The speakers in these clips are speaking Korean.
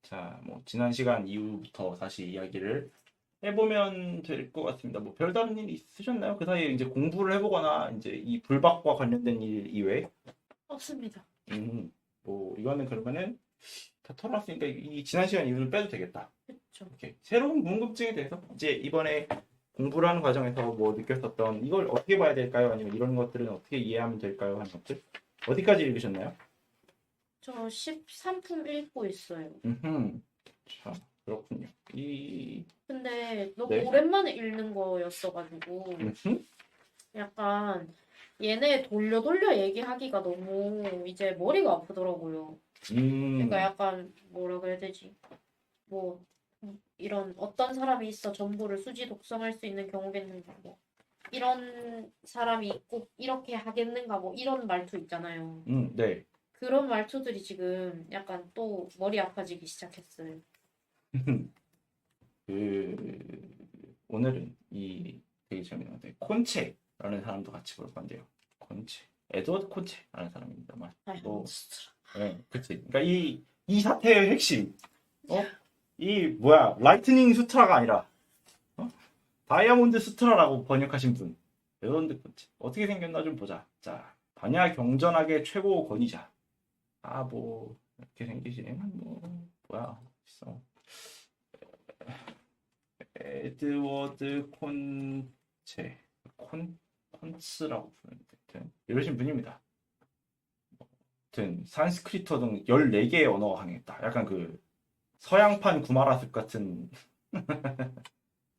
자, 뭐 지난 시간 이후부터 다시 이야기를 해보면 될 것 같습니다. 뭐 별다른 일 있으셨나요? 그 사이에 이제 공부를 해보거나 이제 이 불박과 관련된 일 이외에 없습니다. 뭐 이거는 그러면은 다 털어놨으니까 이 지난 시간 이후를 빼도 되겠다. 그렇죠. 이렇게 새로운 궁금증에 대해서 이제 이번에 공부를 하는 과정에서 뭐 느꼈었던 이걸 어떻게 봐야 될까요? 아니면 이런 것들은 어떻게 이해하면 될까요? 하는 것들 어디까지 읽으셨나요? 저 13품 읽고 있어요. 자, 그렇군요. 근데 너무 네. 오랜만에 읽는 거였어가지고 음흠. 약간 얘네 돌려 돌려 얘기하기가 너무 이제 머리가 아프더라고요. 그러니까 음. 약간 뭐라 그래야 되지? 뭐 이런 어떤 사람이 있어 정보를 수지 독성할 수 있는 경우겠는가 뭐 이런 사람이 꼭 이렇게 하겠는가 뭐 이런 말투 있잖아요. 네. 그런 말투들이 지금 약간 또 머리 아파지기 시작했어요. 오늘은 이 되게 재미있는데 콘체라는 사람도 같이 볼 건데요. 콘체. 에드워드 콘체라는 사람입니다만. 뭐, 다이아몬드 네, 그치. 그러니까 이 사태의 핵심, 이 뭐야, 라이트닝 수트라가 아니라, 어? 다이아몬드 수트라라고 번역하신 분. 에드워드 콘체. 어떻게 생겼나 좀 보자. 자, 반야 경전학의 최고 권위자. 뭐, 이렇게 생기시네. 뭐, 뭐야, 있어. 에드워드 콘츠라고 부르는데, 하여튼 이러신 분입니다. 하여튼 산스크리트 등 14개의 언어가 강했다. 약간 그 서양판 구마라습 같은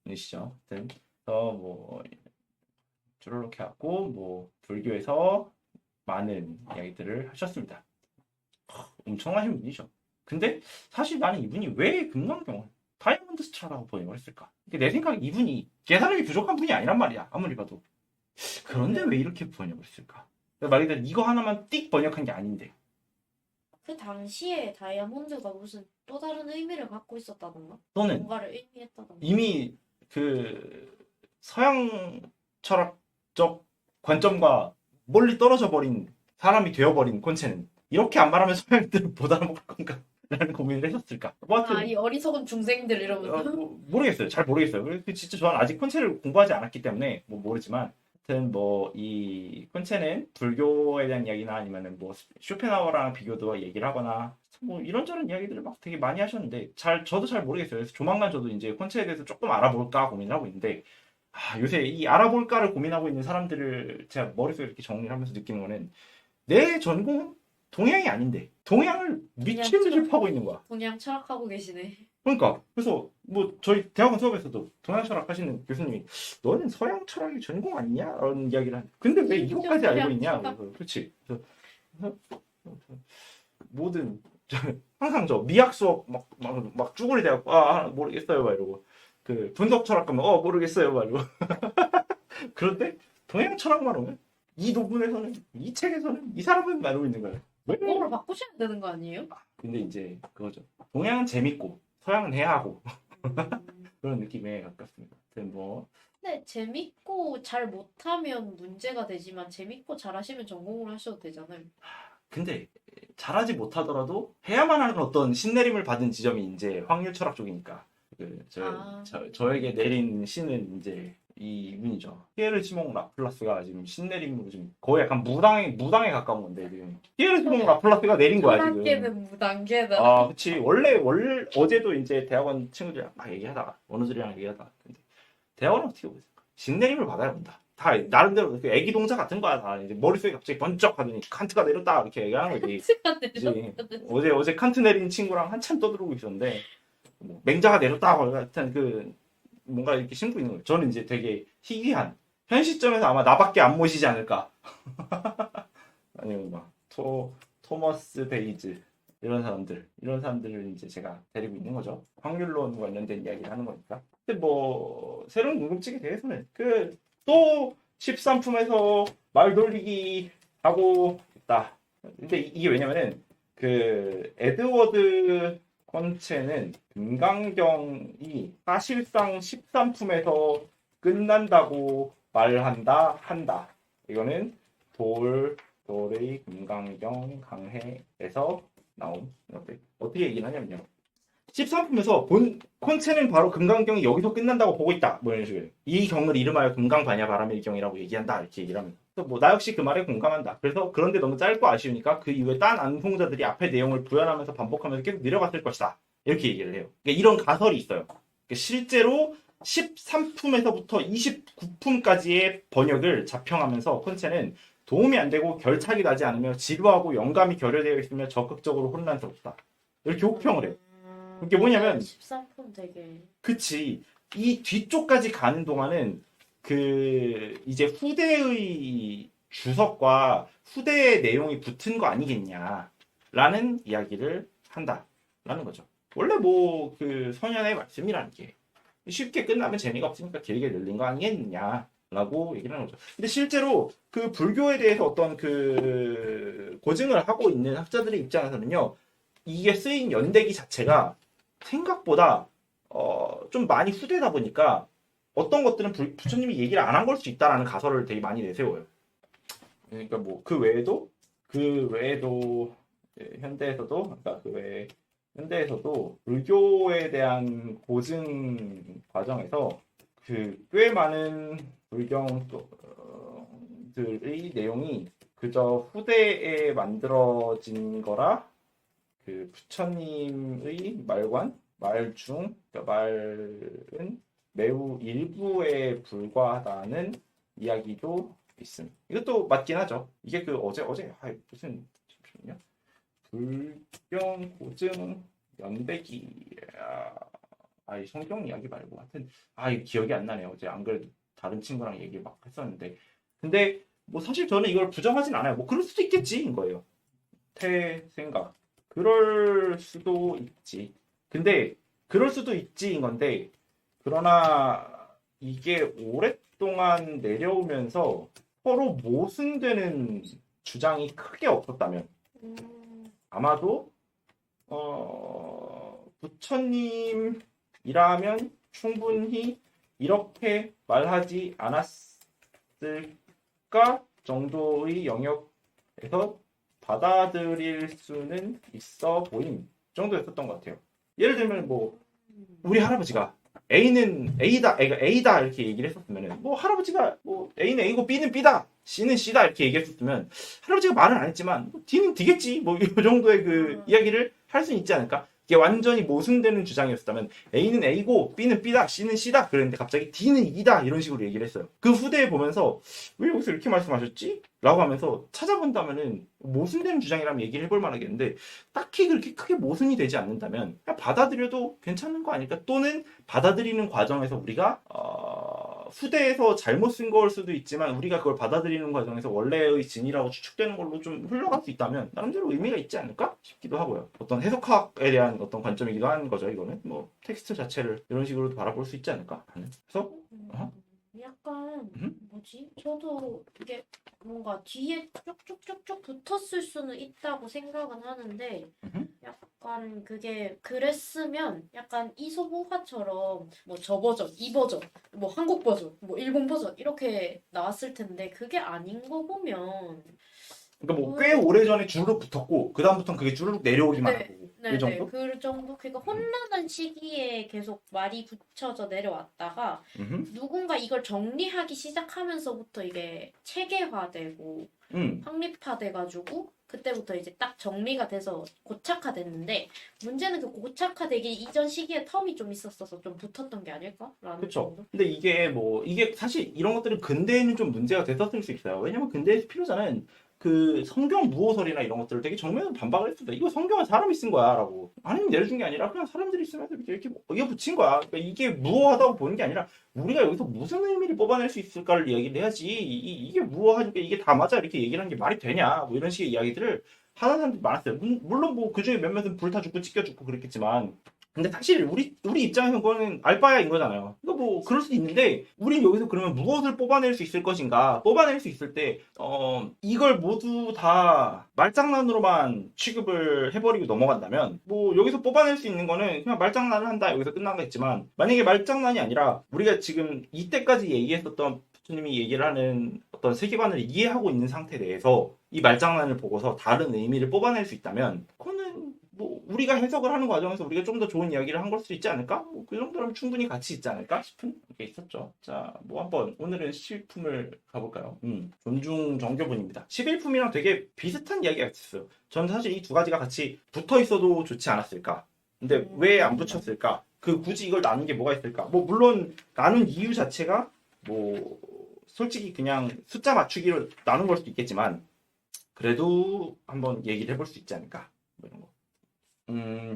분이시죠. 하여튼 뭐 주르륵 해갖고 뭐 불교에서 많은 이야기들을 하셨습니다. 엄청나신 분이죠. 근데 사실 나는 이분이 왜 금강경 다이아몬드 스타라고 번역을 했을까? 내 생각에 이분이 계산력이 부족한 분이 아니란 말이야. 아무리 봐도. 그런데 근데 왜 이렇게 번역을 했을까? 말 그대로 이거 하나만 띡 번역한 게 아닌데. 그 당시에 다이아몬드가 무슨 또 다른 의미를 갖고 있었다던가? 또는 뭔가를 의미했다던가? 이미 그 서양 철학적 관점과 멀리 떨어져 버린 사람이 되어버린 콘체는 이렇게 안 말하면 서양인들은 못 알아먹을 건가? 라는 고민을 했었을까? 뭐 아, 하여튼 이 어리석은 중생들 이러면서. 모르겠어요. 잘 모르겠어요. 진짜 저는 아직 콘체를 공부하지 않았기 때문에 뭐 모르지만 하여튼 뭐 이 콘체는 불교에 대한 이야기나 아니면은 뭐 쇼펜하우어랑 비교도 얘기를 하거나 뭐 이런저런 이야기들을 막 되게 많이 하셨는데 저도 잘 모르겠어요. 그래서 조만간 저도 이제 콘체에 대해서 조금 알아볼까 고민을 하고 있는데 요새 이 알아볼까를 고민하고 있는 사람들을 제가 머릿속에 이렇게 정리를 하면서 느끼는 거는 내 전공은 동양이 아닌데 동양을 미친 듯이 파고 있는 거야. 그냥 철학하고 계시네. 그러니까 그래서 뭐 저희 대학원 수업에서도 동양 철학 하시는 교수님이 너는 서양 철학이 전공 아니냐? 라는 이야기를 한. 근데 왜 심지어 이것까지 알고 서양 있냐? 철학. 그래서 그렇지. 그래서 모든 항상 저 미학 수업 막 쭈구리 대갖고 모르겠어요 막 이러고 그 분석 철학 가면 모르겠어요 막 이러고 그런데 동양 철학만 오면 이 논문에서는 이 책에서는 이 사람은 말하고 있는 거예요. 왜? 그거를 바꾸셔야 되는 거 아니에요? 근데 이제 그거죠. 동양은 재밌고 서양은 해야 하고 음. 그런 느낌에 가깝습니다. 아무튼 뭐 근데 재밌고 잘 못하면 문제가 되지만 재밌고 잘하시면 전공을 하셔도 되잖아요. 근데 잘하지 못하더라도 해야만 하는 어떤 신내림을 받은 지점이 이제 확률 철학 쪽이니까 아, 저에게 내린 신은 이제 이분이죠. 피에르 시몽 라플라스가 지금 신내림으로 지금 거의 약간 무당에 가까운 건데 지금 피에르 시몽 라플라스가 내린 거야 지금. 철학계는 무단계다. 그치. 원래 어제도 이제 대학원 친구들이랑 막 얘기하다가 원우들이랑 얘기하다가 근데 대학원은 어떻게 보세요? 신내림을 받아야 본다. 다 나름대로 그 애기 동자 같은 거야. 다 이제 머릿속에 갑자기 번쩍 하더니 칸트가 내렸다 이렇게 얘기하는 거지. 시간 그지. 내렸다는. 어제 칸트 내린 친구랑 한참 떠들고 있었는데 뭐 맹자가 내렸다 하여튼 그 뭔가 이렇게 심고 있는 거예요. 저는 이제 되게 희귀한 현 시점에서 아마 나밖에 안 모시지 않을까. 아니면 막 토머스 베이즈 이런 사람들을 이제 제가 데리고 있는 거죠. 확률론 관련된 이야기를 하는 거니까. 근데 뭐 새로운 궁금증에 대해서는 그 또 13품에서 말 돌리기 하고 있다. 근데 이게 왜냐면은 그 에드워드 컨체는 금강경이 사실상 13품에서 끝난다고 한다. 이거는 돌의 금강경 강해에서 나온 어떻게 얘기를 하냐면요. 13품에서 본 콘체는 바로 금강경이 여기서 끝난다고 보고 있다. 뭐 이런 식으로. 이 경을 이름하여 금강반야 바람의 경이라고 얘기한다. 이렇게 얘기를 합니다. 그래서 뭐 나 역시 그 말에 공감한다. 그래서 그런데 너무 짧고 아쉬우니까 그 이후에 딴 안송자들이 앞에 내용을 부연하면서 반복하면서 계속 내려갔을 것이다. 이렇게 얘기를 해요. 그러니까 이런 가설이 있어요. 그러니까 실제로 13품에서부터 29품까지의 번역을 자평하면서 콘체는 도움이 안 되고 결착이 나지 않으며 지루하고 영감이 결여되어 있으며 적극적으로 혼란스럽다. 이렇게 혹평을 해요. 그게 뭐냐면 13품 되게 그치. 이 뒤쪽까지 가는 동안은 그 이제 후대의 주석과 후대의 내용이 붙은 거 아니겠냐라는 이야기를 한다라는 거죠. 원래 뭐 그 선현의 말씀이라는 게 쉽게 끝나면 재미가 없으니까 길게 늘린 거 아니겠냐라고 얘기를 하는 거죠. 근데 실제로 그 불교에 대해서 어떤 그 고증을 하고 있는 학자들의 입장에서는요, 이게 쓰인 연대기 자체가 생각보다 좀 많이 후되다 보니까 어떤 것들은 부처님이 얘기를 안 한 걸 수 있다라는 가설을 되게 많이 내세워요. 그러니까 뭐 그 외에도 현대에서도 그러니까 그 외에 현대에서도 불교에 대한 고증 과정에서 그 꽤 많은 불경들의 내용이 그저 후대에 만들어진 거라 그 부처님의 말중, 그러니까 말은 매우 일부에 불과하다는 이야기도 있습니다. 이것도 맞긴 하죠. 이게 그 어제 무슨 잠시만요. 불경 고증 연대기 이 성경 이야기 말고 하여튼 이 기억이 안 나네요. 어제 안 그래도 다른 친구랑 얘기 막 했었는데 근데 뭐 사실 저는 이걸 부정하진 않아요. 뭐 그럴 수도 있겠지인 거예요. 생각. 그럴 수도 있지. 근데 그럴 수도 있지인 건데 그러나 이게 오랫동안 내려오면서 서로 모순되는 주장이 크게 없었다면 아마도 부처님이라면 충분히 이렇게 말하지 않았을까 정도의 영역에서 받아들일 수는 있어 보임 정도였었던 것 같아요. 예를 들면 뭐 우리 할아버지가 A는 A다, A다 이렇게 얘기를 했었으면 뭐 할아버지가 뭐 A는 A고 B는 B다, C는 C다 이렇게 얘기했었으면 할아버지가 말은 안 했지만 뭐 D는 D겠지 뭐 이 정도의 그 이야기를 할 수는 있지 않을까? 이게 완전히 모순되는 주장이었다면 A는 A고 B는 B다, C는 C다 그랬는데 갑자기 D는 E다 이런 식으로 얘기를 했어요. 그 후대에 보면서 왜 여기서 이렇게 말씀하셨지? 라고 하면서 찾아본다면은 모순되는 주장이라면 얘기를 해볼 만하겠는데 딱히 그렇게 크게 모순이 되지 않는다면 그냥 받아들여도 괜찮은 거 아닐까? 또는 받아들이는 과정에서 우리가 후대에서 잘못 쓴 걸 수도 있지만 우리가 그걸 받아들이는 과정에서 원래의 진이라고 추측되는 걸로 좀 흘러갈 수 있다면 나름대로 의미가 있지 않을까 싶기도 하고요. 어떤 해석학에 대한 어떤 관점이기도 한 거죠. 이거는 뭐 텍스트 자체를 이런 식으로도 바라볼 수 있지 않을까 하는. 그래서 약간 뭐지? 저도 이게 뭔가 뒤에 쭉쭉쭉쭉 붙었을 수는 있다고 생각은 하는데 약간 그게 그랬으면 약간 이소부화처럼 뭐 저 버전, 이 버전, 뭐 한국 버전, 뭐 일본 버전 이렇게 나왔을 텐데 그게 아닌 거 보면 그러니까 뭐 꽤 오래전에 주르륵 붙었고 그 다음부터는 그게 주르륵 내려오기만 네, 하고 이 네네 정도? 그 정도 그러니까 혼란한 시기에 계속 말이 붙여져 내려왔다가 누군가 이걸 정리하기 시작하면서부터 이게 체계화되고 확립화돼가지고 그때부터 이제 딱 정리가 돼서 고착화됐는데 문제는 그 고착화되기 이전 시기에 텀이 좀 있었어서 좀 붙었던 게 아닐까라는 그렇죠. 정도? 근데 이게 사실 이런 것들은 근대에는 좀 문제가 됐었을 수 있어요. 왜냐면 근대 필요자는 그 성경 무호설이나 이런 것들을 되게 정면으로 반박을 했습니다. 이거 성경은 사람이 쓴 거야라고. 하나님이 내려준 게 아니라 그냥 사람들이 쓰면서 이렇게 이게 붙인 거야. 그러니까 이게 무호하다고 보는 게 아니라 우리가 여기서 무슨 의미를 뽑아낼 수 있을까를 이야기를 해야지. 이게 무호하니까 이게 다 맞아 이렇게 얘기를 하는 게 말이 되냐. 뭐 이런 식의 이야기들을 하는 사람들이 많았어요. 물론 뭐 그중에 몇몇은 불타 죽고 찢겨 죽고 그랬겠지만 근데 사실 우리 입장에서는 그거는 알바야인 거잖아요. 이거 뭐 그럴 수도 있는데 우린 여기서 그러면 무엇을 뽑아낼 수 있을 것인가? 뽑아낼 수 있을 때 이걸 모두 다 말장난으로만 취급을 해버리고 넘어간다면 뭐 여기서 뽑아낼 수 있는 거는 그냥 말장난을 한다 여기서 끝나겠지만 만약에 말장난이 아니라 우리가 지금 이때까지 얘기했었던 부처님이 얘기를 하는 어떤 세계관을 이해하고 있는 상태 내에서 이 말장난을 보고서 다른 의미를 뽑아낼 수 있다면 그거는 뭐 우리가 해석을 하는 과정에서 우리가 좀 더 좋은 이야기를 한 걸 수 있지 않을까? 뭐 그 정도면 충분히 가치 있지 않을까 싶은 게 있었죠. 자, 뭐 한번 오늘은 11품을 가볼까요? 존중 정교분입니다. 11품이랑 되게 비슷한 이야기가 있었어요. 저는 사실 이 두 가지가 같이 붙어 있어도 좋지 않았을까? 근데 왜 안 붙였을까? 그 굳이 이걸 나눈 게 뭐가 있을까? 뭐 물론 나눈 이유 자체가 뭐 솔직히 그냥 숫자 맞추기로 나눈 걸 수도 있겠지만 그래도 한번 얘기를 해볼 수 있지 않을까? 뭐 이런 거.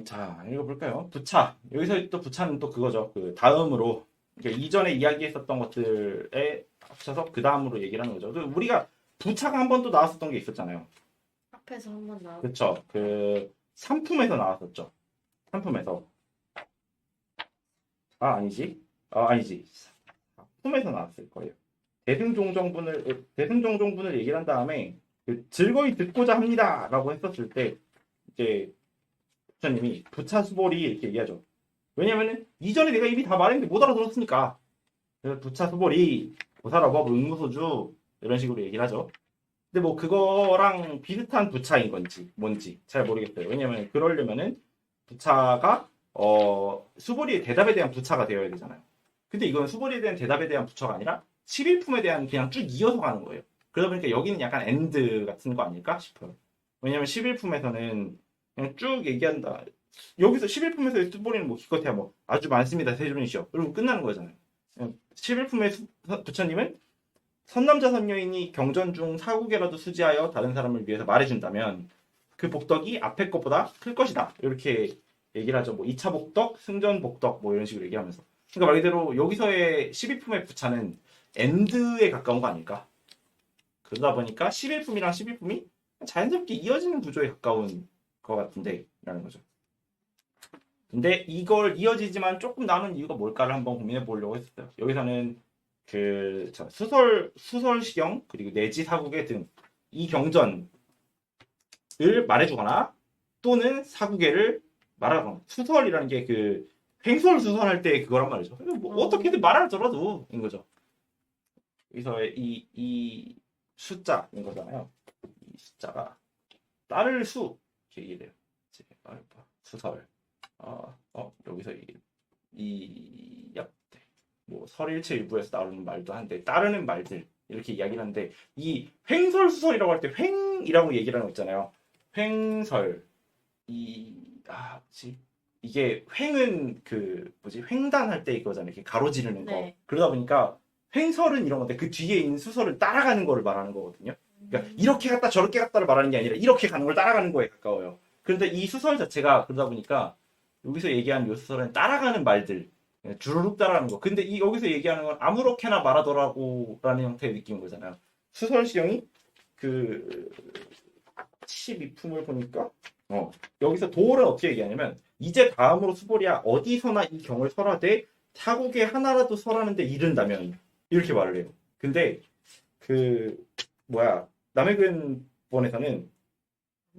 자, 읽어볼까요? 부차. 여기서 또 부차는 또 그거죠. 그 다음으로, 그러니까 이전에 이야기했었던 것들에 합쳐서 그 다음으로 얘기를 하는 거죠. 그 우리가 부차가 한 번 또 나왔었던 게 있었잖아요. 앞에서 한번 나와. 그쵸. 그, 상품에서 나왔었죠. 상품에서. 아, 아니지. 아니지. 상품에서 나왔을 거예요. 대승종종분을 얘기를 한 다음에, 그 즐거이 듣고자 합니다. 라고 했었을 때, 이제, 부처님이 부차수보리 이렇게 얘기하죠. 왜냐면은 이전에 내가 이미 다 말했는데 못 알아들었으니까. 그래서 부차수보리, 보살어법, 응무소주 이런 식으로 얘기를 하죠. 근데 뭐 그거랑 비슷한 부차인 건지 뭔지 잘 모르겠어요. 왜냐면 그러려면은 부차가 수보리의 대답에 대한 부차가 되어야 되잖아요. 근데 이건 수보리에 대한 대답에 대한 부차가 아니라 11품에 대한 그냥 쭉 이어서 가는 거예요. 그러다 보니까 여기는 약간 엔드 같은 거 아닐까 싶어요. 왜냐면 11품에서는 그냥 쭉 얘기한다. 여기서 11품에서의 수보리는 뭐 기껏해야 뭐 아주 많습니다. 세존이시여. 그리고 끝나는 거잖아요. 11품의 부처님은 선남자 선녀인이 경전 중 사국에라도 수지하여 다른 사람을 위해서 말해준다면 그 복덕이 앞에 것보다 클 것이다. 이렇게 얘기를 하죠. 뭐 2차 복덕, 승전 복덕 뭐 이런 식으로 얘기하면서. 그러니까 말 그대로 여기서의 12품의 부차는 엔드에 가까운 거 아닐까? 그러다 보니까 11품이랑 12품이 자연스럽게 이어지는 구조에 가까운 것 같은데 라는 거죠. 근데 이걸 이어지지만 조금 남은 이유가 뭘까를 한번 고민해 보려고 했어요. 여기서는 그 수설시경 그리고 내지 사국의 등 이 경전을 말해주거나 또는 사국에를 말하거나 수설이라는 게 그 횡설 수설할 때 그거란 말이죠. 뭐 어떻게든 말하더라도 인 거죠. 여기서 이 숫자인 거잖아요. 이 숫자가 따를 수 이렇게 얘기해요. 수설 여기서 뭐 설일체 일부에서 나오는 말도 한데 따르는 말들 이렇게 이야기를 하는데 이 횡설수설이라고 할 때 횡이라고 얘기를 하는 거 있잖아요. 횡설 뭐지? 이게 횡은 그 뭐지? 횡단할 때 이거잖아요. 이렇게 가로지르는 거. 네. 그러다 보니까 횡설은 이런 건데 그 뒤에 있는 수설을 따라가는 거를 말하는 거거든요. 그러니까 이렇게 갔다 저렇게 갔다를 말하는 게 아니라 이렇게 가는 걸 따라가는 거에 가까워요. 그런데 이 수설 자체가 그러다 보니까 여기서 얘기하는 요 수설은 따라가는 말들 주르륵 따라가는 거. 근데 이 여기서 얘기하는 건 아무렇게나 말하더라고라는 형태의 느낌인 거잖아요. 수설시경이 그 12품을 보니까 여기서 도를 어떻게 얘기하냐면 이제 다음으로 수보리야 어디서나 이 경을 설하되 타국에 하나라도 설하는데 이른다면 이렇게 말을 해요. 근데 그 남해근본에서는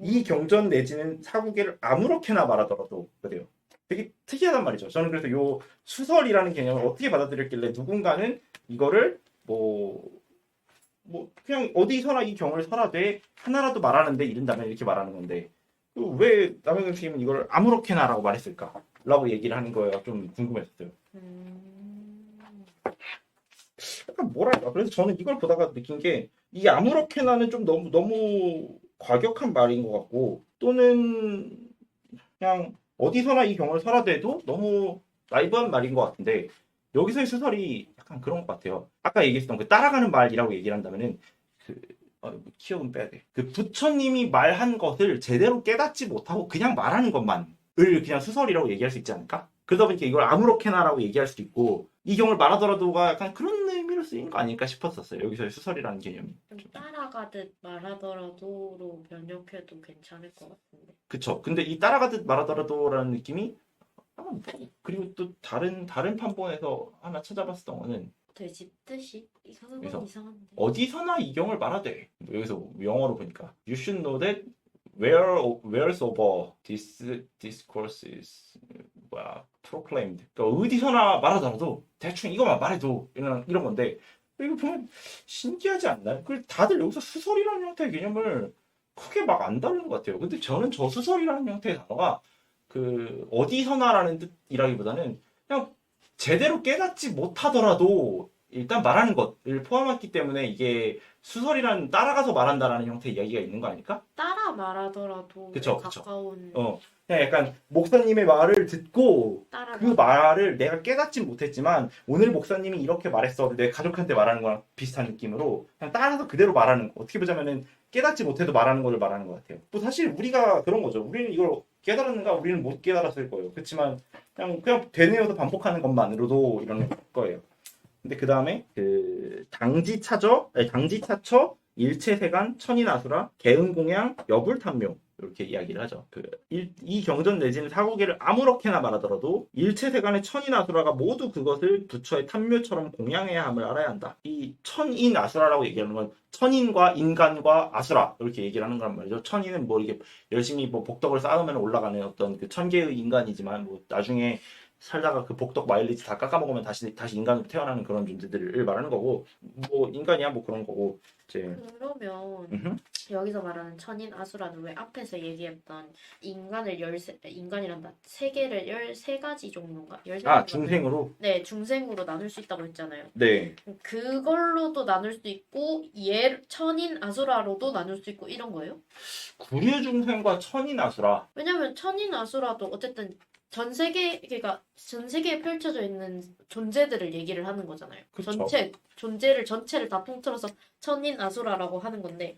이 경전 내지는 사국에를 아무렇게나 말하더라도 그래요. 되게 특이하단 말이죠. 저는 그래서 요 수설이라는 개념을 어떻게 받아들였길래 누군가는 이거를 뭐 그냥 어디서나 이 경을 설하되 하나라도 말하는데 이른다면 이렇게 말하는 건데 왜 남해근 선생님은 이걸 아무렇게나라고 말했을까? 라고 얘기를 하는 거예요. 좀 궁금했어요. 약간 뭐랄까. 그래서 저는 이걸 보다가 느낀 게 이 아무렇게나는 좀 너무 과격한 말인 것 같고 또는 그냥 어디서나 이 경을 설하더라도 너무 나이브한 말인 것 같은데 여기서의 수설이 약간 그런 것 같아요. 아까 얘기했던 그 따라가는 말이라고 얘기를 한다면은 키역은 빼야 돼. 그 부처님이 말한 것을 제대로 깨닫지 못하고 그냥 말하는 것만을 그냥 수설이라고 얘기할 수 있지 않을까? 그러다 보니까 이걸 아무렇게나라고 얘기할 수도 있고 이 경을 말하더라도가 약간 그런 의미로 쓰인 거 아닐까 싶었었어요. 여기서의 수설이라는 개념이. 좀 따라가듯 말하더라도로 번역해도 괜찮을 것 같은데. 그쵸. 근데 이 따라가듯 말하더라도라는 느낌이 그리고 또 다른 판본에서 하나 찾아봤었던 거는 돼지 뜻이 이상한 그래서 건 이상한데. 어디서나 이경을 말하되 여기서 영어로 보니까 You should know that wheresoever this discourse is proclaimed. 그러니까 어디서나 말하더라도 대충 이것만 말해도 이런 건데 이거 보면 신기하지 않나요? 그 다들 여기서 수설이라는 형태의 개념을 크게 막 안 다른 것 같아요. 근데 저는 저수설이라는 형태의 단어가 그 어디서나라는 뜻이라기보다는 그냥 제대로 깨닫지 못하더라도 일단 말하는 것을 포함했기 때문에 이게 수설이라는 따라가서 말한다라는 형태의 이야기가 있는 거 아닐까? 따라 말하더라도 그쵸, 그쵸. 가까운 그냥 약간 목사님의 말을 듣고 따라 그 말을 내가 깨닫진 못했지만 오늘 목사님이 이렇게 말했어. 내 가족한테 말하는 거랑 비슷한 느낌으로 그냥 따라서 그대로 말하는 거. 어떻게 보자면은 깨닫지 못해도 말하는 거를 말하는 것 같아요. 또 사실 우리가 그런 거죠. 우리는 이걸 깨달았는가? 우리는 못 깨달았을 거예요. 그렇지만 그냥 되뇌어서 반복하는 것만으로도 이런 거예요. 근데 그 다음에 그 당지차처, 일체세간, 천인아수라, 개은공양, 여불탐묘 이렇게 이야기를 하죠. 이 경전 내지는 사고계를 아무렇게나 말하더라도 일체세간의 천인아수라가 모두 그것을 부처의 탐묘처럼 공양해야 함을 알아야 한다. 이 천인아수라라고 얘기하는 건 천인과 인간과 아수라 이렇게 얘기를 하는 거란 말이죠. 천인은 뭐 이렇게 열심히 뭐 복덕을 쌓으면 올라가는 어떤 그 천계의 인간이지만 뭐 나중에 살다가 그 복덕 마일리지 다 깎아먹으면 다시 인간으로 태어나는 그런 존재들을 말하는 거고 뭐 인간이야 뭐 그런 거고 이제 그러면 음흠. 여기서 말하는 천인 아수라는 왜 앞에서 얘기했던 인간이란다 세계를 13가지 종류인가? 13가지 중생으로 네 중생으로 나눌 수 있다고 했잖아요. 네 그걸로도 나눌 수 있고 천인 아수라로도 나눌 수 있고 이런 거예요? 구류 중생과 천인아수라 왜냐면 천인 아수라도 어쨌든 전 세계에 펼쳐져 있는 존재들을 얘기를 하는 거잖아요. 그쵸. 존재를 전체를 다 통틀어서 천인 아수라라고 하는 건데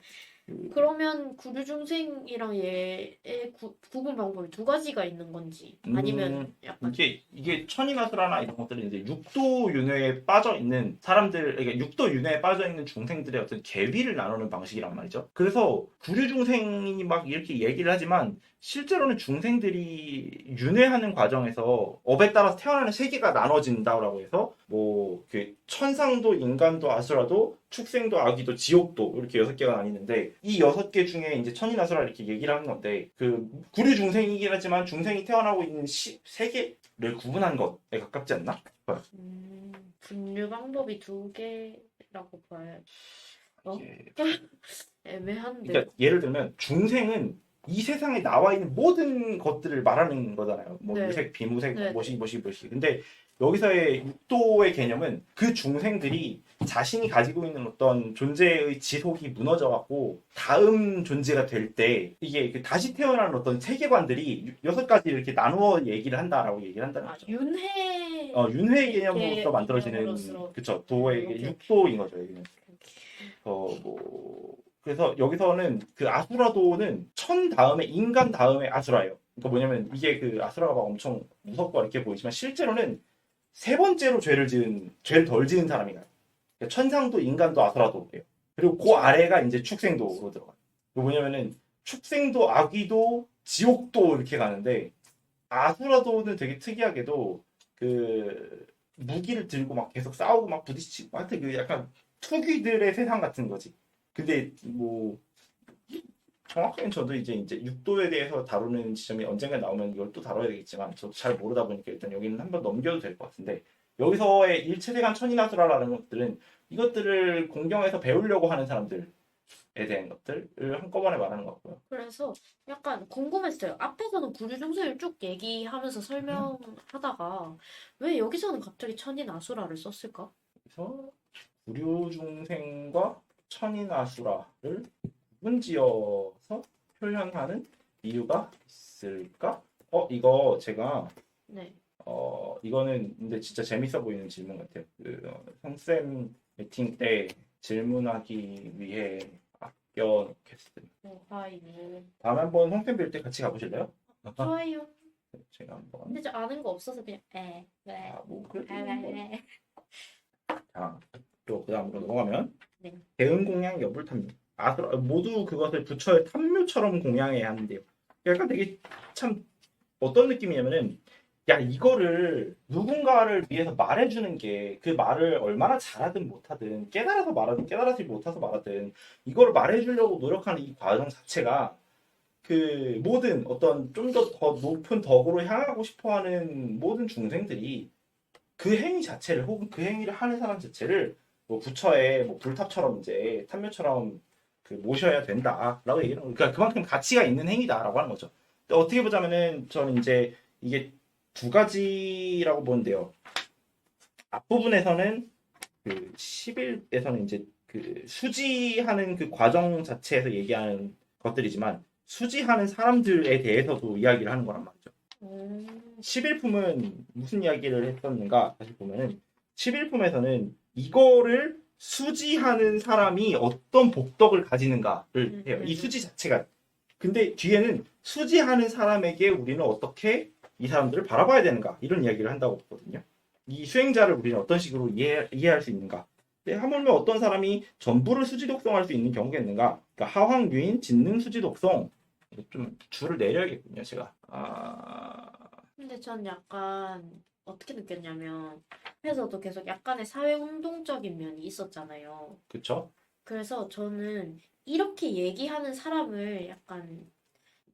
그러면 구류중생이랑 얘의 구분 방법이 두 가지가 있는 건지 아니면 약간 이게 천인아수라나 이런 것들은 이제 육도 윤회에 빠져 있는 사람들, 그러니까 육도 윤회에 빠져 있는 중생들의 어떤 계비를 나누는 방식이란 말이죠. 그래서 구류 중생이 막 이렇게 얘기를 하지만 실제로는 중생들이 윤회하는 과정에서 업에 따라서 태어나는 세계가 나눠진다고 해서 뭐 그 천상도 인간도 아수라도 축생도 아기도 지옥도 이렇게 6개가 나뉘는데 이 6개 중에 이제 천인아수라 이렇게 얘기를 하는 건데 그 구류 중생이긴 하지만 중생이 태어나고 있는 세계를 구분한 것에 가깝지 않나? 분류 방법이 두 개라고 봐야 예. 애매한데 그러니까 예를 들면 중생은 이 세상에 나와 있는 모든 것들을 말하는 거잖아요. 뭐 네. 무색, 비무색, 네, 뭐시. 근데 여기서의 육도의 개념은 그 중생들이 자신이 가지고 있는 어떤 존재의 지속이 무너져갖고 다음 존재가 될 때 이게 그 다시 태어나는 어떤 세계관들이 6가지 이렇게 나누어 얘기를 한다라고 얘기를 한다는 거죠. 윤회 개념으로서 만들어지는 개념으로서. 그쵸 도의 오케이. 육도인 거죠 여기는. 그래서 여기서는 그 아수라도는 천 다음에 인간 다음에 아수라예요. 그러니까 뭐냐면 이게 그 아수라가 막 엄청 무섭고 이렇게 보이지만 실제로는 세 번째로 죄를 덜 지은 사람이에요. 그러니까 천상도 인간도 아수라도예요. 그리고 그 아래가 이제 축생도로 들어가요. 뭐냐면은 축생도 아귀도 지옥도 이렇게 가는데 아수라도는 되게 특이하게도 그 무기를 들고 막 계속 싸우고 막 부딪히고 하여튼 그 약간 투귀들의 세상 같은 거지. 근데 뭐 정확하게는 저도 이제 육도에 대해서 다루는 지점이 언젠가 나오면 이걸 또 다뤄야 되겠지만 저도 잘 모르다 보니까 일단 여기는 한번 넘겨도 될 것 같은데 여기서의 일체대간 천인아수라라는 것들은 이것들을 공경에서 배우려고 하는 사람들에 대한 것들을 한꺼번에 말하는 것 같고요. 그래서 약간 궁금했어요. 앞에서는 구류중생을 쭉 얘기하면서 설명하다가 왜 여기서는 갑자기 천인 아수라를 썼을까? 그래서 구류중생과 천인아수라를 구분지어서 표현하는 이유가 있을까? 이거 제가 네. 이거는 근데 진짜 재밌어 보이는 질문 같아요. 성쌤 미팅 때 질문하기 위해 아껴놓겠습니다. 좋아요. 다음에 한번 성쌤 뵐 때 같이 가보실래요? 좋아요. 제가 한번 근데 저 아는 거 없어서 그냥 네. 뭐 그래도 네. 자, 또 그 다음으로 넘어가면 네. 대응공양 여불탐묘 모두 그것을 부처의 탐묘처럼 공양해야 하는데요. 약간 되게 참 어떤 느낌이냐면은 야 이거를 누군가를 위해서 말해주는 게 그 말을 얼마나 잘하든 못하든 깨달아서 말하든 깨달아서 못해서 말하든 이거를 말해주려고 노력하는 이 과정 자체가 그 모든 어떤 좀 더 높은 덕으로 향하고 싶어하는 모든 중생들이 그 행위 자체를 혹은 그 행위를 하는 사람 자체를 뭐 부처의 뭐 불탑처럼 이제 탐묘처럼 그 모셔야 된다라고 얘기하는 거예요. 그러니까 그만큼 가치가 있는 행위다라고 하는 거죠. 어떻게 보자면은 저는 이제 이게 두 가지라고 보는데요. 앞부분에서는 그 10일에서는 이제 그 수지하는 그 과정 자체에서 얘기하는 것들이지만 수지하는 사람들에 대해서도 이야기를 하는 거란 말이죠. 11품은 무슨 이야기를 했었는가 다시 보면은 11품에서는 이거를 수지하는 사람이 어떤 복덕을 가지는가를 해요. 이 수지 자체가. 근데 뒤에는 수지하는 사람에게 우리는 어떻게 이 사람들을 바라봐야 되는가 이런 이야기를 한다고 보거든요. 이 수행자를 우리는 어떤 식으로 이해할 수 있는가. 근데 하물며 어떤 사람이 전부를 수지 독성할 수 있는 경우가 있는가. 그러니까 하황, 유인, 진능, 수지 독성. 좀 줄을 내려야겠군요, 제가. 근데 전 약간 어떻게 느꼈냐면 앞에서도 계속 약간의 사회운동적인 면이 있었잖아요. 그쵸? 그래서 저는 이렇게 얘기하는 사람을 약간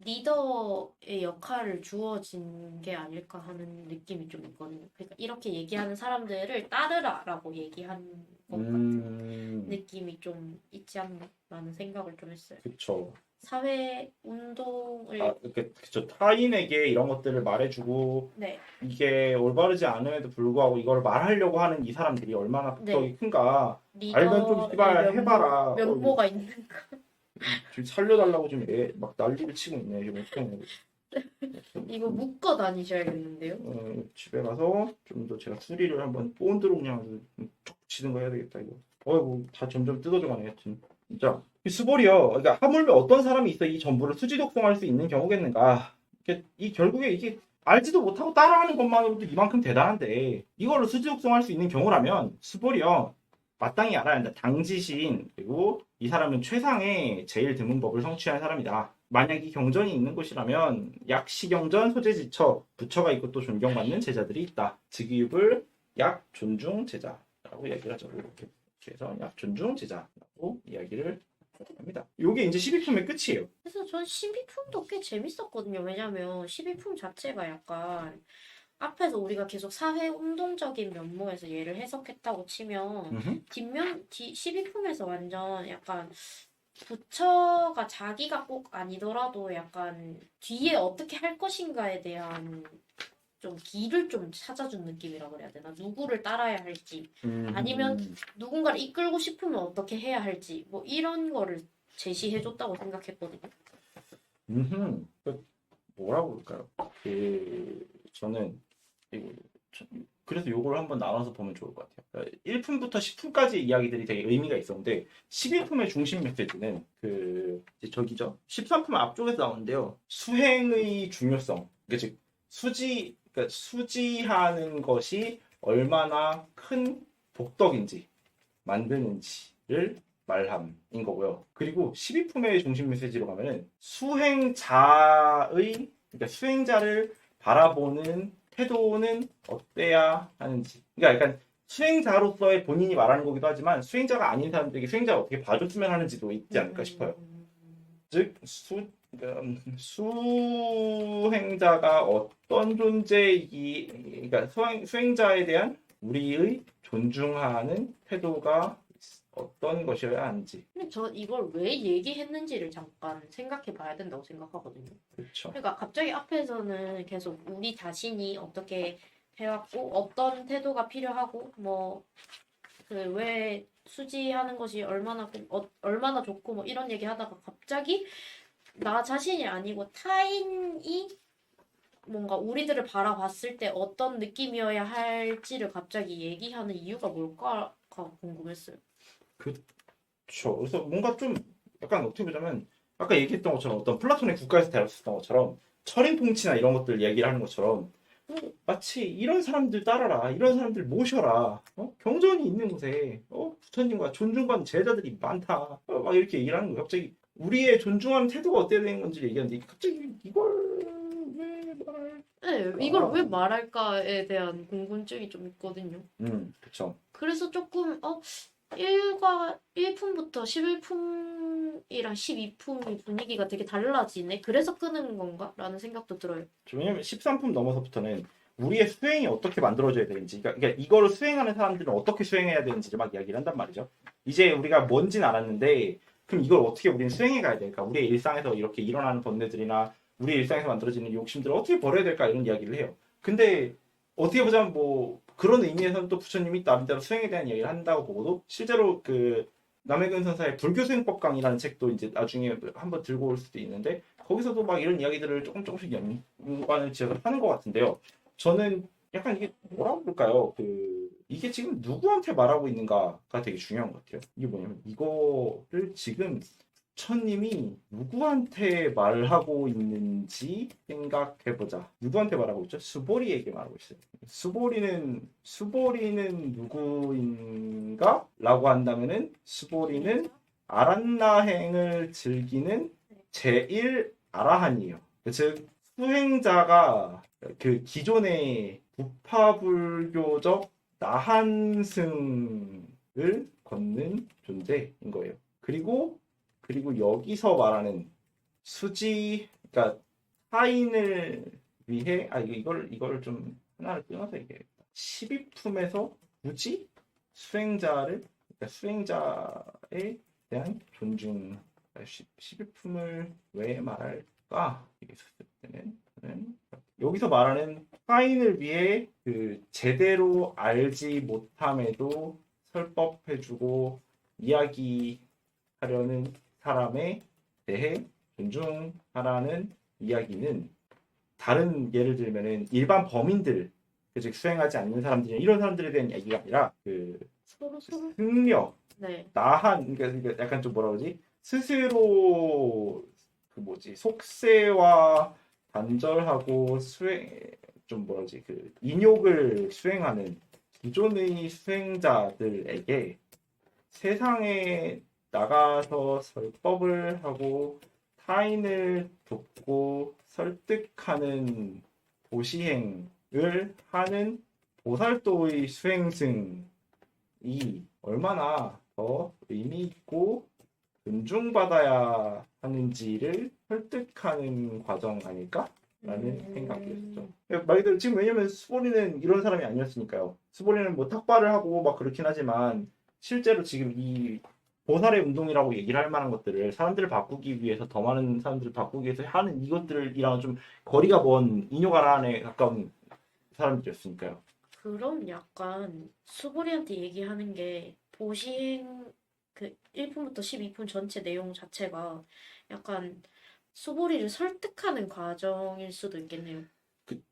리더의 역할을 주어진 게 아닐까 하는 느낌이 좀 있거든요. 그러니까 이렇게 얘기하는 사람들을 따르라라고 얘기한 것 같은 느낌이 좀 있지 않나라는 생각을 좀 했어요. 그쵸. 사회 운동을 그쵸. 타인에게 이런 것들을 말해주고 네, 이게 올바르지 않음에도 불구하고 이걸 말하려고 하는 이 사람들이 얼마나 복덕이 큰가. 알면 좀 리더의 씨발 해봐라. 면모가 있는 지금 살려달라고 지금 막 난리를 치고 있네. 지금 어떡해. 이거 묶어 다니셔야겠는데요. 집에 가서 좀 더 제가 수리를 한번 본드로 그냥 툭 치는 거 해야 되겠다 이거. 어이구 다 점점 뜯어져 가네 하여튼. 진짜 이 수벌이요. 그러니까 하물며 어떤 사람이 있어 이 전부를 수지 독송할 수 있는 경우겠는가. 이 결국에 이게 알지도 못하고 따라하는 것만으로도 이만큼 대단한데 이거를 수지 독송할 수 있는 경우라면 수벌이요. 마땅히 알아야 한다. 당지신 그리고 이 사람은 최상의 제일 드문 법을 성취한 사람이다. 만약 이 경전이 있는 곳이라면 약시경전 소재지처 부처가 있고 또 존경받는 제자들이 있다. 즉위읍을 약 존중 제자라고 이야기를 하죠. 이렇게 해서 약 존중 제자라고 이야기를 합니다. 이게 이제 12품의 끝이에요. 그래서 전 12품도 꽤 재밌었거든요. 왜냐면 12품 자체가 약간 앞에서 우리가 계속 사회운동적인 면모에서 얘를 해석했다고 치면 뒷면 12품에서 완전 약간 부처가 자기가 꼭 아니더라도 약간 뒤에 어떻게 할 것인가에 대한 좀 길을 좀 찾아준 느낌이라 그래야 되나? 누구를 따라야 할지 아니면 누군가를 이끌고 싶으면 어떻게 해야 할지 뭐 이런 거를 제시해줬다고 생각했거든요. 뭐라고 그럴까요? 저는 그래서 요걸 한번 나눠서 보면 좋을 것 같아요. 1품부터 10품까지의 이야기들이 되게 의미가 있었는데 11품의 중심 메시지는 이제 저기죠. 13품 앞쪽에서 나오는데요. 수행의 중요성. 그러니까 즉 그러니까 수지하는 것이 얼마나 큰 복덕인지 만드는지를 말함인 거고요. 그리고 12품의 중심 메시지로 가면은 그러니까 수행자를 바라보는 태도는 어때야 하는지. 그러니까 약간 수행자로서의 본인이 말하는 거기도 하지만 수행자가 아닌 사람들에게 수행자를 어떻게 봐줬으면 하는지도 있지 않을까 싶어요. 즉 수행자가 어떤 그러니까 수행자에 대한 우리의 존중하는 태도가 어떤 것이어야 하는지. 근데 저 이걸 왜 얘기했는지를 잠깐 생각해 봐야 된다고 생각하거든요. 그렇죠. 그러니까 갑자기 앞에서는 계속 우리 자신이 어떻게 해왔고 어떤 태도가 필요하고 뭐 그 왜 수지하는 것이 얼마나 좋고 뭐 이런 얘기 하다가 갑자기 나 자신이 아니고 타인이 뭔가 우리들을 바라봤을 때 어떤 느낌이어야 할지를 갑자기 얘기하는 이유가 뭘까가 궁금했어요. 그렇죠. 그래서 뭔가 좀 약간 어떻게 보자면 아까 얘기했던 것처럼 어떤 플라톤의 국가에서 다뤘었던 것처럼 철인통치나 이런 것들 얘기를 하는 것처럼 마치 이런 사람들 따라라, 이런 사람들 모셔라, 경전이 있는 곳에 부처님과 존중받는 제자들이 많다, 막 이렇게 얘기를 하는 거예요. 갑자기 우리의 존중하는 태도가 어때야 되는 건지 얘기하는데 갑자기 이걸 왜 말할까? 네, 이걸 왜 말할까에 대한 궁금증이 좀 있거든요. 그렇죠. 그래서 조금 1품부터 11품이랑 12품의 분위기가 되게 달라지네. 그래서 끄는 건가? 라는 생각도 들어요. 왜냐면 13품 넘어서부터는 우리의 수행이 어떻게 만들어져야 되는지, 그러니까 이거를 수행하는 사람들은 어떻게 수행해야 되는지를 막 이야기를 한단 말이죠. 이제 우리가 뭔진 알았는데 그럼 이걸 어떻게 우리는 수행해 가야 될까? 우리의 일상에서 이렇게 일어나는 번뇌들이나 우리의 일상에서 만들어지는 욕심들을 어떻게 버려야 될까? 이런 이야기를 해요. 근데 어떻게 보자면 뭐 그런 의미에서는 또 부처님이 나름대로 수행에 대한 이야기를 한다고 보고도 실제로 그 남해근 선사의 불교 수행법 강이라는 책도 이제 나중에 한번 들고 올 수도 있는데 거기서도 막 이런 이야기들을 조금씩 연관을 지어서 하는 것 같은데요. 저는 약간 이게 뭐라고 볼까요? 그 이게 지금 누구한테 말하고 있는가가 되게 중요한 것 같아요. 이게 뭐냐면 이거를 지금 부처님이 누구한테 말하고 있는지 생각해보자. 누구한테 말하고 있죠? 수보리에게 말하고 있어요. 수보리는 누구인가? 라고 한다면은 수보리는 아란나행을 즐기는 제1 아라한이에요. 즉 수행자가 그 기존의 부파불교적 나한승을 걷는 존재인 거예요. 그리고 여기서 말하는 수지, 그러니까 타인을 위해, 이걸 좀 하나를 끊어서 얘기해야겠다. 12품에서 굳이 그러니까 수행자에 대한 존중, 12품을 왜 말할까? 이게 있었을 때는 여기서 말하는 타인을 위해 그 제대로 알지 못함에도 설법해주고 이야기하려는 사람에 대해 존중하라는 이야기는 다른 예를 들면은 일반 범인들, 즉 수행하지 않는 사람들이나 이런 사람들에 대한 이야기가 아니라 그 서로 승려, 네. 나한, 그러니까 약간 좀 뭐라 그러지? 스스로 그 뭐지 속세와 단절하고 수행 좀 뭐라 그러지 그 인욕을 수행하는 기존의 수행자들에게 세상에 나가서 설법을 하고 타인을 돕고 설득하는 도시행을 하는 보살도의 수행승이 얼마나 더 의미 있고 존중받아야 하는지를 설득하는 과정 아닐까라는 생각이었죠. 말 그대로 지금 왜냐면 수보리는 이런 사람이 아니었으니까요. 수보리는 뭐 탁발을 하고 막 그렇긴 하지만 실제로 지금 이 보살의 운동이라고 얘기를 할 만한 것들을 사람들을 바꾸기 위해서 더 많은 사람들을 바꾸기 위해서 하는 이것들이랑 좀 거리가 먼 인효가란에 가까운 사람들이었으니까요. 그럼 약간 수보리한테 얘기하는 게 보시행 그 1품부터 12품 전체 내용 자체가 약간 수보리를 설득하는 과정일 수도 있겠네요.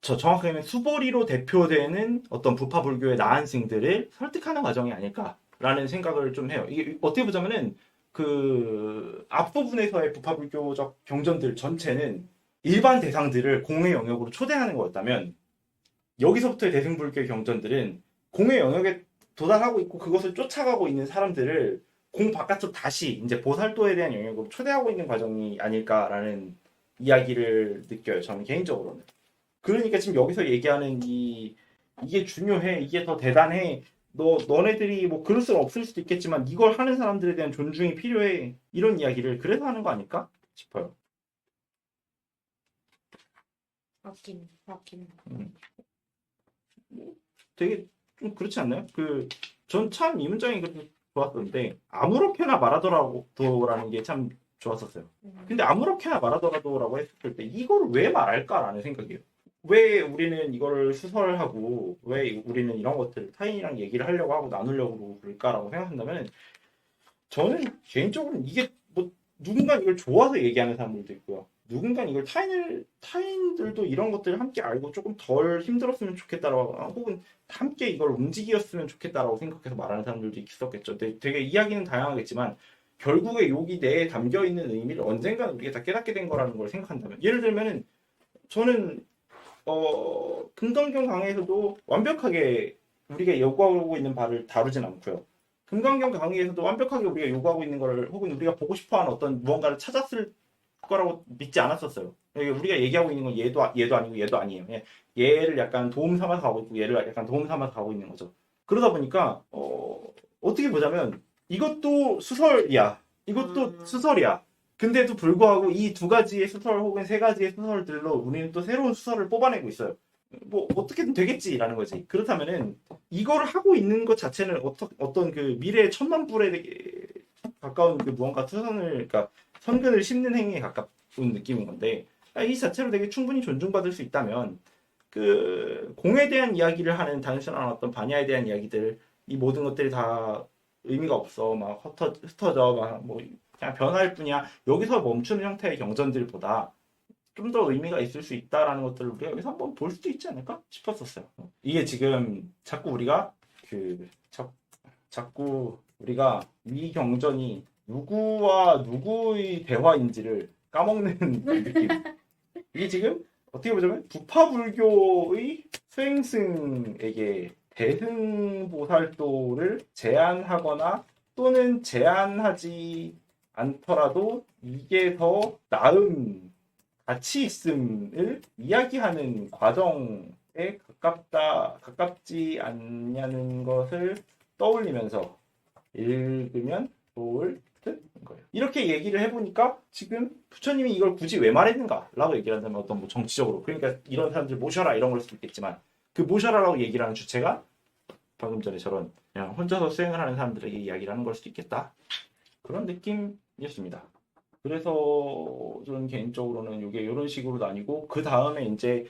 저 정확하게는 수보리로 대표되는 어떤 부파 불교의 나한승들을 설득하는 과정이 아닐까라는 생각을 좀 해요. 이게 어떻게 보자면은 그 앞부분에서의 부파 불교적 경전들 전체는 일반 대상들을 공의 영역으로 초대하는 거였다면 여기서부터의 대승불교의 경전들은 공의 영역에 도달하고 있고 그것을 쫓아가고 있는 사람들을 공 바깥으로 다시 이제 보살도에 대한 영역으로 초대하고 있는 과정이 아닐까라는 이야기를 느껴요. 저는 개인적으로는. 그러니까 지금 여기서 얘기하는 이게 중요해, 이게 더 대단해. 너네들이 뭐 그럴 수는 없을 수도 있겠지만 이걸 하는 사람들에 대한 존중이 필요해. 이런 이야기를 그래서 하는 거 아닐까 싶어요. 맞긴. 되게 좀 그렇지 않나요? 전 참 이 문장이 그렇게 좋았던데 아무렇게나 말하더라도라는 게 참 좋았었어요. 근데 아무렇게나 말하더라도라고 했을 때 이거를 왜 말할까라는 생각이에요. 왜 우리는 이거를 수설하고 왜 우리는 이런 것들을 타인이랑 얘기를 하려고 하고 나누려고 그럴까라고 생각한다면 저는 개인적으로는 이게 뭐 누군가 이걸 좋아서 얘기하는 사람들도 있고요. 누군가 이걸 타인들도 이런 것들을 함께 알고 조금 덜 힘들었으면 좋겠다라고 혹은 함께 이걸 움직였으면 좋겠다라고 생각해서 말하는 사람들도 있었겠죠. 되게 이야기는 다양하겠지만 결국에 여기 내에 담겨 있는 의미를 언젠가 우리가 다 깨닫게 된 거라는 걸 생각한다면 예를 들면은 저는 금강경 강의에서도 완벽하게 우리가 요구하고 있는 바를 다루진 않고요. 금강경 강의에서도 완벽하게 우리가 요구하고 있는 거를 혹은 우리가 보고 싶어하는 어떤 무언가를 찾았을 거라고 믿지 않았었어요. 우리가 얘기하고 있는 건 얘도 아니고 얘도 아니에요. 얘를 약간 도움 삼아서 가고 있고 얘를 약간 도움 삼아서 가고 있는 거죠. 그러다 보니까 어떻게 보자면 이것도 수설이야. 이것도 수설이야. 근데도 불구하고 이 두 가지의 수설 혹은 세 가지의 수설들로 우리는 또 새로운 수설을 뽑아내고 있어요. 뭐 어떻게든 되겠지라는 거지. 그렇다면은 이걸 하고 있는 것 자체는 어떤 그 미래의 천만 불의 가까운 그 무언가 투선을, 그러니까 선근을 심는 행위에 가까운 느낌인 건데, 이 자체로 되게 충분히 존중받을 수 있다면 그 공에 대한 이야기를 하는 단순한 어떤 반야에 대한 이야기들, 이 모든 것들이 다 의미가 없어, 막 흩어져, 막 뭐 그냥 변화일 뿐이야, 여기서 멈추는 형태의 경전들보다 좀 더 의미가 있을 수 있다라는 것들을 우리가 여기서 한번 볼 수도 있지 않을까 싶었었어요. 이게 지금 자꾸 우리가 그 자꾸 우리가 이 경전이 누구와 누구의 대화인지를 까먹는 느낌. 이게 지금 어떻게 보자면 부파불교의 수행승에게 대승보살도를 제안하거나 또는 제안하지 않더라도 이게 더 나은 가치 있음을 이야기하는 과정에 가깝지 않냐는 것을 떠올리면서 읽으면 좋을 듯인 거예요. 이렇게 얘기를 해보니까 지금 부처님이 이걸 굳이 왜 말했는가라고 얘기를 한다면 어떤 뭐 정치적으로, 그러니까 이런 사람들 모셔라 이런 걸 수도 있겠지만, 그 모셔라라고 얘기를 하는 주체가 방금 전에 저런 그냥 혼자서 수행을 하는 사람들에게 이야기를 하는 걸 수도 있겠다, 그런 느낌이었습니다. 그래서 저는 개인적으로는 이게 이런 식으로 나뉘고, 그 다음에 이제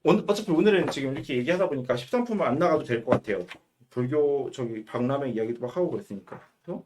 어차피 오늘은 지금 이렇게 얘기하다 보니까 13품을 안 나가도 될 것 같아요. 불교 저기 박람회 이야기도 막 하고 그랬으니까. 그래서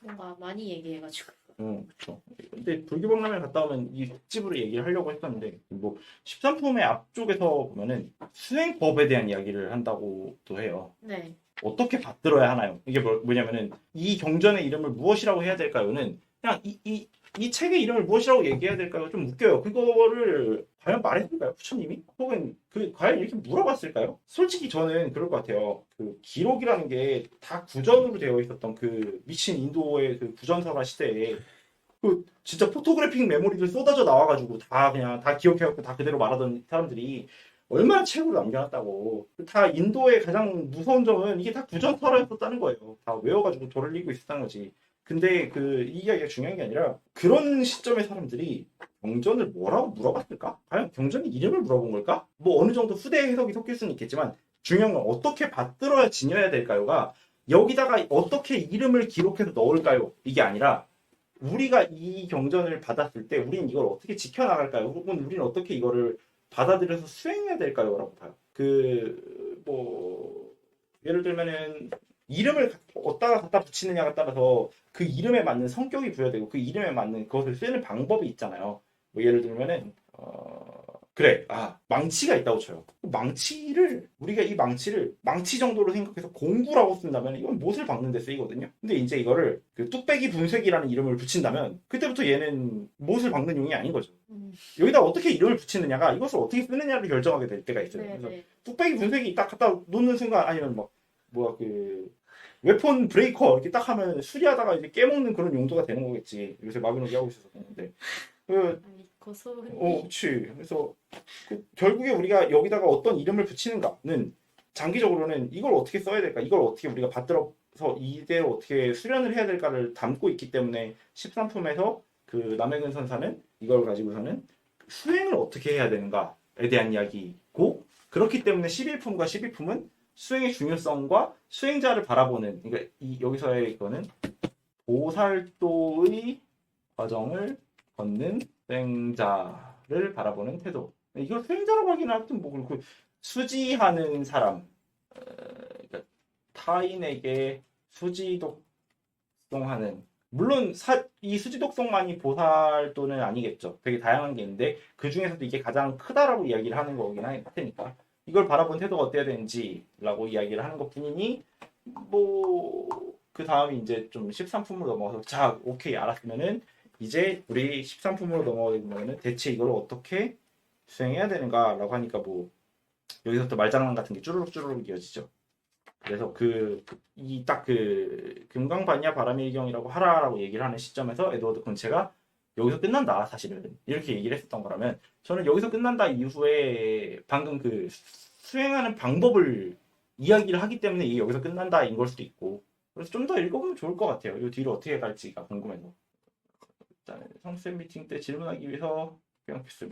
뭔가 많이 얘기해가지고. 그렇죠. 근데 불교 박람회 갔다 오면 이 특집으로 얘기를 하려고 했었는데, 뭐 13품의 앞쪽에서 보면은 수행법에 대한 이야기를 한다고도 해요. 네. 어떻게 받들어야 하나요? 이게 뭐냐면은 이 경전의 이름을 무엇이라고 해야 될까요?는 그냥 이 책의 이름을 무엇이라고 얘기해야 될까요? 좀 웃겨요. 그거를 과연 말했을까요? 부처님이? 혹은 그 과연 이렇게 물어봤을까요? 솔직히 저는 그럴 것 같아요. 그 기록이라는 게 다 구전으로 되어 있었던 그 미친 인도의 그 구전설화 시대에 그 진짜 포토그래픽 메모리들 쏟아져 나와가지고 다 그냥 다 기억해갖고 다 그대로 말하던 사람들이 얼마나 책으로 남겨놨다고. 다 인도의 가장 무서운 점은 이게 다 구전설화였었다는 거예요. 다 외워가지고 돌을 읽고 있었다는 거지. 근데 그 이 이야기가 중요한 게 아니라, 그런 시점의 사람들이 경전을 뭐라고 물어봤을까? 과연 경전의 이름을 물어본 걸까? 뭐 어느 정도 후대 해석이 섞일 수는 있겠지만, 중요한 건 어떻게 받들어야 지녀야 될까요가, 여기다가 어떻게 이름을 기록해서 넣을까요? 이게 아니라, 우리가 이 경전을 받았을 때 우리는 이걸 어떻게 지켜나갈까요? 혹은 우리는 어떻게 이거를 받아들여서 수행해야 될까요? 라고 봐요. 뭐 예를 들면은 이름을 어디다가 갖다 붙이느냐에 따라서 그 이름에 맞는 성격이 부여되고 그 이름에 맞는 그것을 쓰는 방법이 있잖아요. 뭐 예를 들면은 그래, 망치가 있다고 쳐요. 우리가 이 망치를 망치 정도로 생각해서 공구라고 쓴다면 이건 못을 박는 데 쓰이거든요. 근데 이제 이거를 그 뚝배기 분쇄기라는 이름을 붙인다면 그때부터 얘는 못을 박는 용이 아닌 거죠. 여기다 어떻게 이름을 붙이느냐가 이것을 어떻게 쓰느냐를 결정하게 될 때가 있어요. 네, 그래서 네. 뚝배기 분쇄기 딱 갖다 놓는 순간, 아니면 뭐 뭐야 그 웨폰 브레이커 이렇게 딱 하면 수리하다가 이제 깨먹는 그런 용도가 되는 거겠지. 요새 마비노기 하고 있어서 그런데 아니, 고소은이. 그렇지. 그래서 결국에 우리가 여기다가 어떤 이름을 붙이는가는 장기적으로는 이걸 어떻게 써야 될까, 이걸 어떻게 우리가 받들어서 이대로 어떻게 수련을 해야 될까를 담고 있기 때문에 13품에서 그 남해근 선사는 이걸 가지고서는 수행을 어떻게 해야 되는가에 대한 이야기고, 그렇기 때문에 11품과 12품은 수행의 중요성과 수행자를 바라보는, 그러니까 여기서의 이거는 보살도의 과정을 걷는 수행자를 바라보는 태도. 이걸 수행자라고 하기는 하여튼 뭐 그렇고, 수지하는 사람, 그러니까 타인에게 수지독송하는, 물론 이 수지독송만이 보살도는 아니겠죠. 되게 다양한 게 있는데 그 중에서도 이게 가장 크다라고 이야기를 하는 거긴 할 테니까, 이걸 바라본 태도가 어때야 되는지라고 이야기를 하는 것뿐이니, 뭐 그 다음이 이제 좀 13품으로 넘어가서, 자 오케이 알았으면은 이제 우리 13품으로 넘어가면은 대체 이걸 어떻게 수행해야 되는가라고 하니까, 뭐 여기서부터 말장난 같은 게 쭈루룩 이어지죠. 그래서 이 딱 그 금강반야 바람일경이라고 하라라고 얘기를 하는 시점에서 에드워드 콘체가 여기서 끝난다 사실은 이렇게 얘기를 했었던 거라면, 저는 여기서 끝난다 이후에 방금 그 수행하는 방법을 이야기를 하기 때문에 이게 여기서 끝난다인 걸 수도 있고, 그래서 좀 더 읽어보면 좋을 것 같아요. 이 뒤로 어떻게 갈지가 궁금해서. 일단 성쌤 미팅 때 질문하기 위해서 그냥 필수.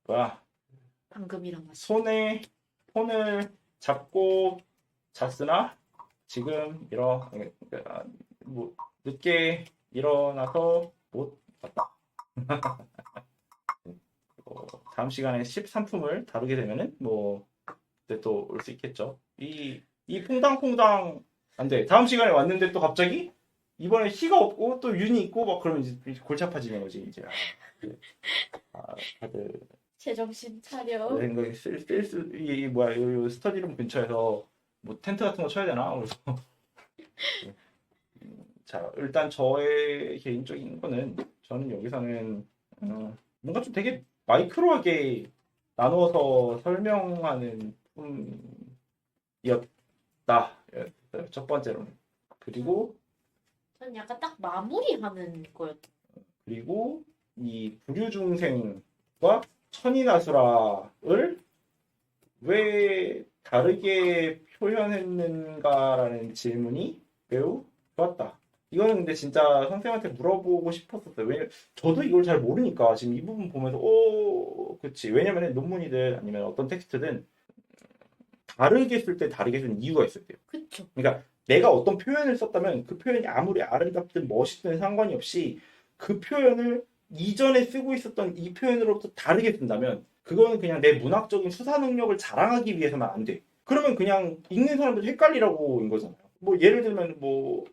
뭐야, 방금이랑 같이. 손에 폰을 잡고 잤으나 지금 뭐 늦게 일어나서 못 봤다. 다음 시간에 13품을 다루게 되면은 뭐 그때 또 올 수 있겠죠. 이 퐁당퐁당 안 돼. 다음 시간에 왔는데 또 갑자기 이번에 희가 없고 또 윤이 있고 막 그러면 이제 골치 아파지는 거지 이제. 다들 제정신 차려. 내 생각에 이 뭐야 요 스터디룸 근처에서 뭐 텐트 같은 거 쳐야 되나? 그래서 자 일단 저의 개인적인 거는 저는 여기서는 뭔가 좀 되게 마이크로하게 나누어서 설명하는 품이었다. 첫 번째로는. 그리고 전 약간 딱 마무리하는 거였다. 그리고 이 부류중생과 천인아수라를 왜 다르게 표현했는가라는 질문이 매우 좋았다. 이거는 근데 진짜 선생님한테 물어보고 싶었었어요. 왜냐면 저도 이걸 잘 모르니까 지금 이 부분 보면서 그치. 왜냐면 논문이든 아니면 어떤 텍스트든 다르게 쓸 때 다르게 쓰는 이유가 있어야 돼요. 그쵸. 그러니까 내가 어떤 표현을 썼다면 그 표현이 아무리 아름답든 멋있든 상관이 없이 그 표현을 이전에 쓰고 있었던 이 표현으로부터 다르게 쓴다면 그거는 그냥 내 문학적인 수사 능력을 자랑하기 위해서만 안 돼. 그러면 그냥 읽는 사람들 헷갈리라고인 거잖아요. 뭐 예를 들면 뭐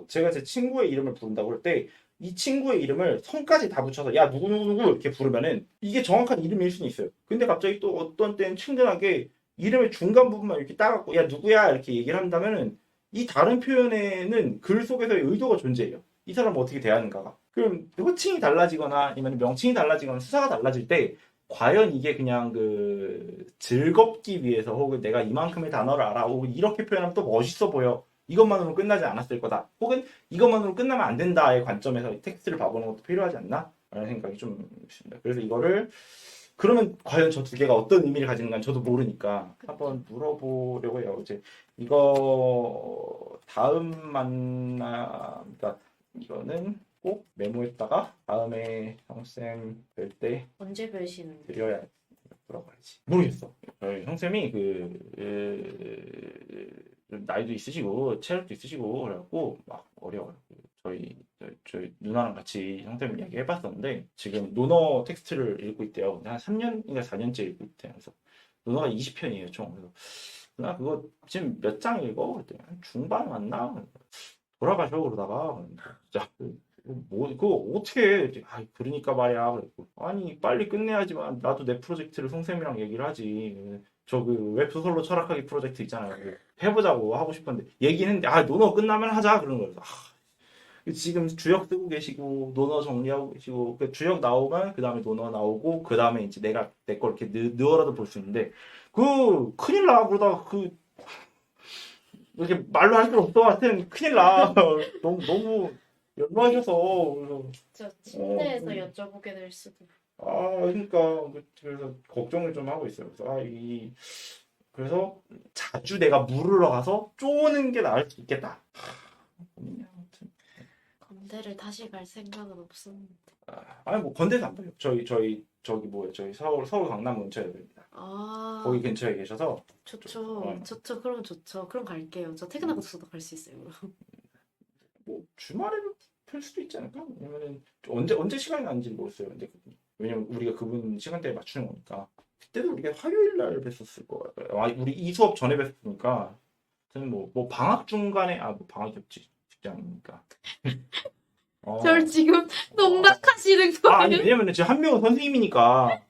제가 제 친구의 이름을 부른다고 할 때 이 친구의 이름을 성까지 다 붙여서 야 누구누구 이렇게 부르면은 이게 정확한 이름일 수는 있어요. 근데 갑자기 또 어떤 때는 친근하게 이름의 중간 부분만 이렇게 따갖고 야 누구야 이렇게 얘기를 한다면은 이 다른 표현에는 글 속에서의 의도가 존재해요. 이 사람을 어떻게 대하는가가. 그럼 호칭이 달라지거나 아니면 명칭이 달라지거나 수사가 달라질 때 과연 이게 그냥 그 즐겁기 위해서 혹은 내가 이만큼의 단어를 알아 혹은 이렇게 표현하면 또 멋있어 보여 이것만으로 끝나지 않았을 거다 혹은 이것만으로 끝나면 안 된다의 관점에서 이 텍스트를 봐보는 것도 필요하지 않나? 라는 생각이 좀 있습니다. 그래서 이거를 그러면 과연 저 두 개가 어떤 의미를 가지는가 저도 모르니까 한번 물어보려고 해요. 이제 이거 다음 그러니까 이거는 꼭 메모했다가 다음에 형쌤 뵐 때 언제 뵈시는? 드려야 물어봐야지. 모르겠어. 저희 형쌤이 나이도 있으시고 체력도 있으시고 그래갖고 막 어려워요. 저희 누나랑 같이 형쌤 이야기 해봤었는데 지금 논어 텍스트를 읽고 있대요. 근데 한 3년인가 4년째 읽고 있대요. 그래서 논어가 20편이에요 총. 그래서 누나 그거 지금 몇 장 읽어? 그랬더니 한 중반 왔나? 돌아가셔 그러다가 진짜 그거 어떻게 해? 그러니까 말이야. 그랬고 아니 빨리 끝내야지만 나도 내 프로젝트를 송쌤이랑 얘기를 하지. 저 그 웹소설로 철학하기 프로젝트 있잖아요. 그거 해보자고 하고 싶었는데 얘기는 했는데 논어 끝나면 하자 그러는 거예요. 지금 주역 쓰고 계시고 논어 정리하고 계시고 그 주역 나오면 그 다음에 논어 나오고 그 다음에 이제 내가 내 걸 이렇게 넣어라도 볼 수 있는데 그 큰일 나 그러다가 이렇게 말로 할 필요 없어 하여튼 큰일 나 너무 연로하셔서 그래서 저 침대에서 여쭤보게 될 수도. 그러니까 그래서 걱정을 좀 하고 있어요. 그래서 그래서 자주 내가 물으러 가서 쪼는 게 나을 수 있겠다. 아무튼 건대를 다시 갈 생각은 없었는데. 아니 뭐 건대도 안 봐요. 저기 뭐예요? 저희 서울 강남 근처에 됩니다. 거기 근처에 계셔서 좋죠. 좋죠. 그럼 좋죠. 그럼 갈게요. 저 퇴근하고 저도 갈 수 있어요. 뭐 주말에는 펼 수도 있지 않을까? 왜냐면은 언제 시간이 나는지 모르겠어요. 근데 왜냐면 우리가 그분 시간대에 맞추는 거니까 그때도 우리가 화요일 날 뵀었을 거예요. 우리 이 수업 전에 뵀으니까 저는 뭐 방학 중간에 뭐 방학이 없지 직장이니까. 절 지금 농락하시는 거예요? 아니 왜냐면은 지금 한 명은 선생님이니까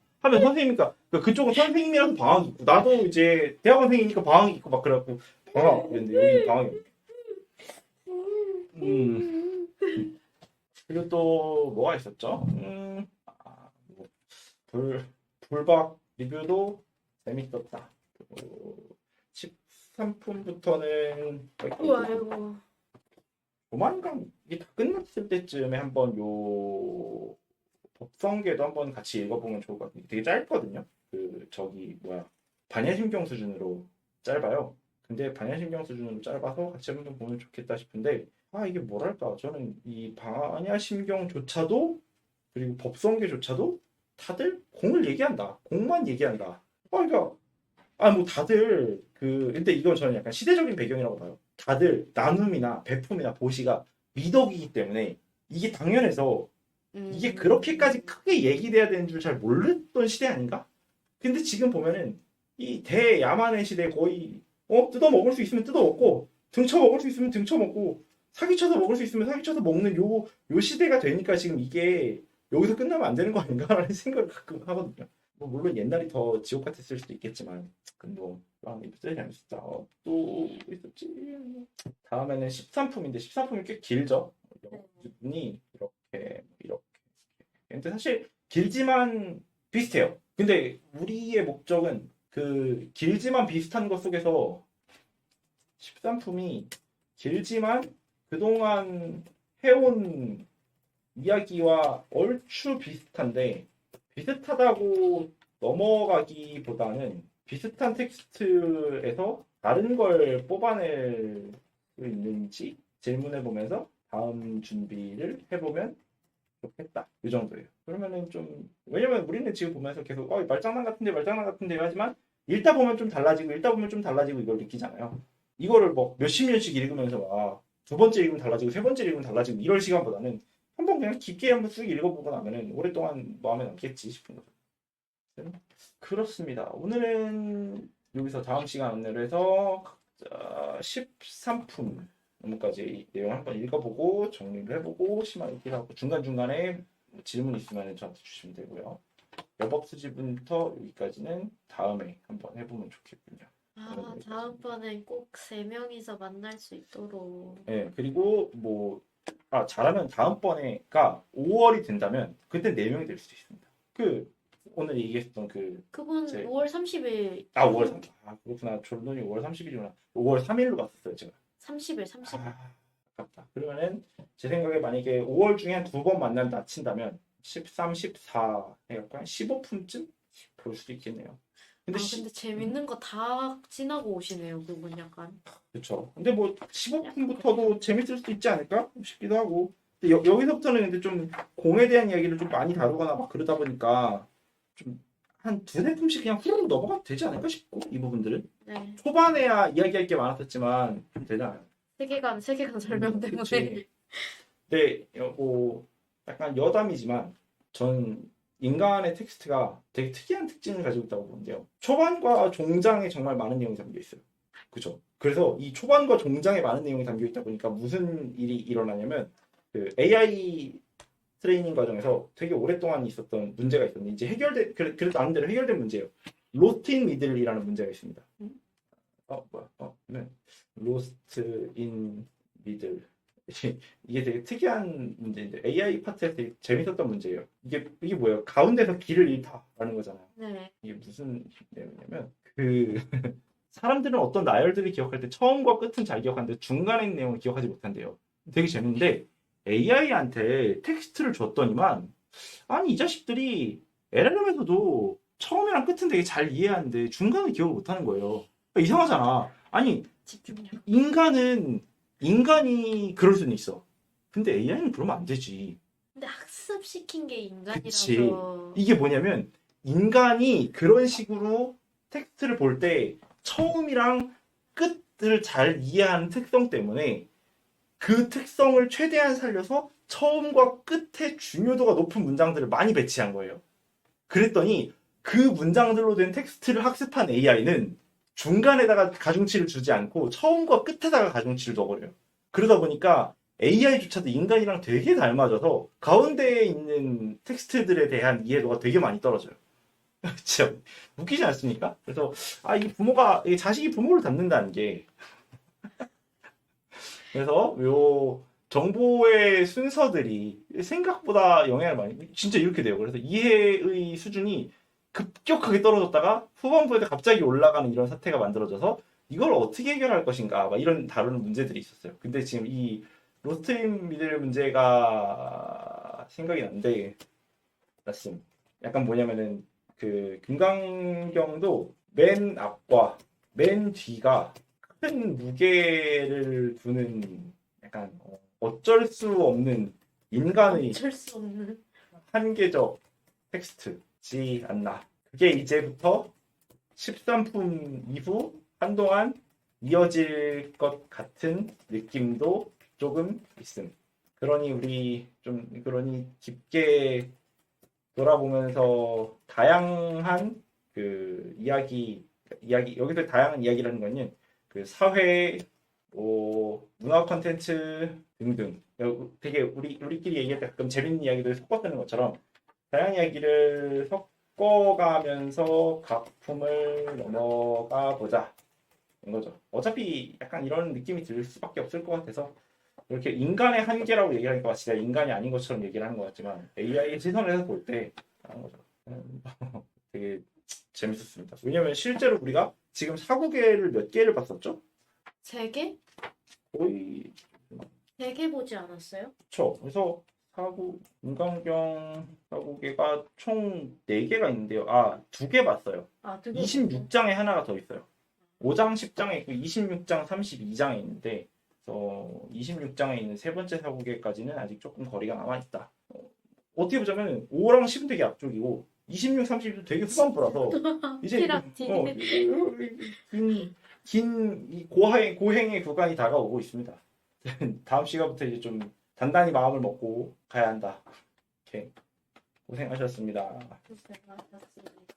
그쪽은 선생님이라서 방학이 있고 나도 이제 대학원생이니까 방학이 있고 막 그래갖고 방학 그랬는데 여기 방학이 없고. 그리고 또 뭐가 있었죠? 불박 리뷰도 재밌었다. 13분부터는 아이고. 조만간 이게 다 끝났을 때쯤에 한번 요 법성계도 한번 같이 읽어보면 좋을 것 같은데 되게 짧거든요. 반야심경 수준으로 짧아요. 근데 반야심경 수준으로 짧아서 같이 한번 보면 좋겠다 싶은데 이게 뭐랄까 저는 이 반야심경조차도 그리고 법성계조차도 다들 공을 얘기한다. 공만 얘기한다. 그러니까 뭐 다들 근데 이건 저는 약간 시대적인 배경이라고 봐요. 다들 나눔이나 배품이나 보시가 미덕이기 때문에 이게 당연해서 이게 그렇게까지 크게 얘기돼야 되는 줄 잘 몰랐던 시대 아닌가? 근데 지금 보면은 이 대야만의 시대 거의 뜯어 먹을 수 있으면 뜯어 먹고 등쳐 먹을 수 있으면 등쳐 먹고 사기쳐서 먹을 수 있으면 사기쳐서 먹는 요 시대가 되니까 지금 이게 여기서 끝나면 안 되는 거 아닌가라는 생각을 가끔 하거든요. 뭐 물론 옛날이 더 지옥 같았을 수도 있겠지만 근데 뭐 입술이 안 진짜 또 있었지. 다음에는 13품인데 13품이 꽤 길죠. 여러분이 이렇게 근데 사실 길지만 비슷해요. 근데 우리의 목적은 그 길지만 비슷한 것 속에서 13품이 길지만 그동안 해온 이야기와 얼추 비슷한데 비슷하다고 넘어가기보다는 비슷한 텍스트에서 다른 걸 뽑아낼 수 있는지 질문해 보면서 다음 준비를 해보면 좋겠다. 이 정도예요. 그러면은 좀 왜냐면 우리는 지금 보면서 계속 말장난 같은데 하지만 읽다 보면 좀 달라지고 이걸 느끼잖아요. 이거를 뭐 몇십 년씩 읽으면서 두 번째 읽으면 달라지고 세 번째 읽으면 달라지고 이럴 시간보다는 한번 그냥 깊게 한번 쑥 읽어보고 나면은 오랫동안 마음에 남겠지 싶은 거죠. 그렇습니다. 오늘은 여기서 다음 시간 안내를 해서 13품 까지 내용 한번 읽어보고 정리를 해보고 심화읽기를 하고 중간중간에 질문 있으면 저한테 주시면 되고요. 여법 수집부터 여기까지는 다음에 한번 해보면 좋겠군요. 다음번엔 꼭 3명이서 만날 수 있도록. 네, 그리고 뭐 잘하면 다음번에가 5월이 된다면 그때 4명이 될 수도 있습니다. 오늘 얘기했던 그분 5월 30일. 5월 3일. 그렇구나. 졸론이 5월 30일이구나. 5월 3일로 갔었어요, 제가. 30일. 아깝다. 그러면은 제 생각에 만약에 5월 중에 한 2번 만난다 친다면 13, 14 해갖고 한 15분쯤 볼 수도 있겠네요. 근데 근데 재밌는 거 다 지나고 오시네요, 그분 약간. 그렇죠. 근데 뭐 15분부터도 재밌을 수도 있지 않을까 싶기도 하고. 근데 여기서부터는 근데 좀 공에 대한 이야기를 좀 많이 다루거나 막 그러다 보니까 좀 한 두세 품씩 그냥 후루룩 넘어가도 되지 않을까 싶고 이 부분들은 네. 초반에야 이야기할 게 많았었지만 좀 되잖아요. 세계관 설명 때문에. 그치. 근데 뭐 약간 여담이지만 전 인간의 텍스트가 되게 특이한 특징을 가지고 있다고 보는데요. 초반과 종장에 정말 많은 내용이 담겨 있어요. 그죠? 그래서 이 초반과 종장에 많은 내용이 담겨 있다 보니까 무슨 일이 일어나냐면 AI 트레이닝 과정에서 되게 오랫동안 있었던 문제가 있었는데 이제 그래도 나름대로 해결된 문제예요. 로스트 인 미들이라는 문제가 있습니다. 로스트 인 미들. 이게 되게 특이한 문제인데 AI 파트에서 되게 재밌었던 문제예요. 이게 뭐예요? 가운데서 길을 잃다라는 거잖아요. 네. 이게 무슨 내용이냐면 사람들은 어떤 나열들을 기억할 때 처음과 끝은 잘 기억하는데 중간에 있는 내용을 기억하지 못한대요. 되게 재밌는데 AI한테 텍스트를 줬더니만 아니 이 자식들이 LLM에서도 처음이랑 끝은 되게 잘 이해하는데 중간을 기억을 못하는 거예요. 이상하잖아. 아니 집중력. 인간이 그럴 수는 있어. 근데 AI는 그러면 안 되지. 근데 학습시킨 게 그치. 인간이라서. 이게 뭐냐면 인간이 그런 식으로 텍스트를 볼 때 처음이랑 끝을 잘 이해하는 특성 때문에 그 특성을 최대한 살려서 처음과 끝에 중요도가 높은 문장들을 많이 배치한 거예요. 그랬더니 그 문장들로 된 텍스트를 학습한 AI는 중간에다가 가중치를 주지 않고 처음과 끝에다가 가중치를 넣어버려요. 그러다 보니까 AI조차도 인간이랑 되게 닮아져서 가운데에 있는 텍스트들에 대한 이해도가 되게 많이 떨어져요. 진짜 웃기지 않습니까? 그래서 이 자식이 부모를 닮는다는 게 그래서 요 정보의 순서들이 생각보다 영향을 많이 진짜 이렇게 돼요. 그래서 이해의 수준이 급격하게 떨어졌다가 후반부에 갑자기 올라가는 이런 사태가 만들어져서 이걸 어떻게 해결할 것인가 막 이런 다루는 문제들이 있었어요. 근데 지금 이 로스트인 미들 문제가 생각이 나는데 맞습니다. 약간 뭐냐면은 금강경도 맨 앞과 맨 뒤가 큰 무게를 두는 약간 어쩔 수 없는 인간의 어쩔 수 없는. 한계적 텍스트지 않나. 그게 이제부터 13품 이후 한동안 이어질 것 같은 느낌도 조금 있음. 그러니 깊게 돌아보면서 다양한 그 여기서 다양한 이야기라는 거는 그 사회, 뭐 문화 콘텐츠 등등 되게 우리끼리 얘기할 때 가끔 재밌는 이야기들 섞어 쓰는 것처럼 다양한 이야기를 섞어가면서 작품을 넘어가 보자 인 거죠. 어차피 약간 이런 느낌이 들 수밖에 없을 것 같아서 이렇게 인간의 한계라고 얘기하니까 진짜 인간이 아닌 것처럼 얘기를 하는 것 같지만 AI의 시선에서 볼 때 하는 거죠. 되게 재밌었습니다. 왜냐면 실제로 우리가 지금 사구계를 몇 개를 봤었죠? 3개? 거의 3개 보지 않았어요? 그쵸. 그래서 인간경 사구계가 총 4개가 있는데요. 아, 2개 봤어요. 아, 되게 26장에 하나가 더 있어요. 5장, 10장에 있고 26장, 32장에 있는데 그래서 26장에 있는 세 번째 사구계까지는 아직 조금 거리가 남아있다. 어떻게 보자면 5랑 10은 되게 앞쪽이고 26, 30도 되게 후반부라서 이제 피락지. 긴 고행의 구간이 다가오고 있습니다. 다음 시간부터 이제 좀 단단히 마음을 먹고 가야 한다. 이렇게 고생하셨습니다. 고생하셨습니다.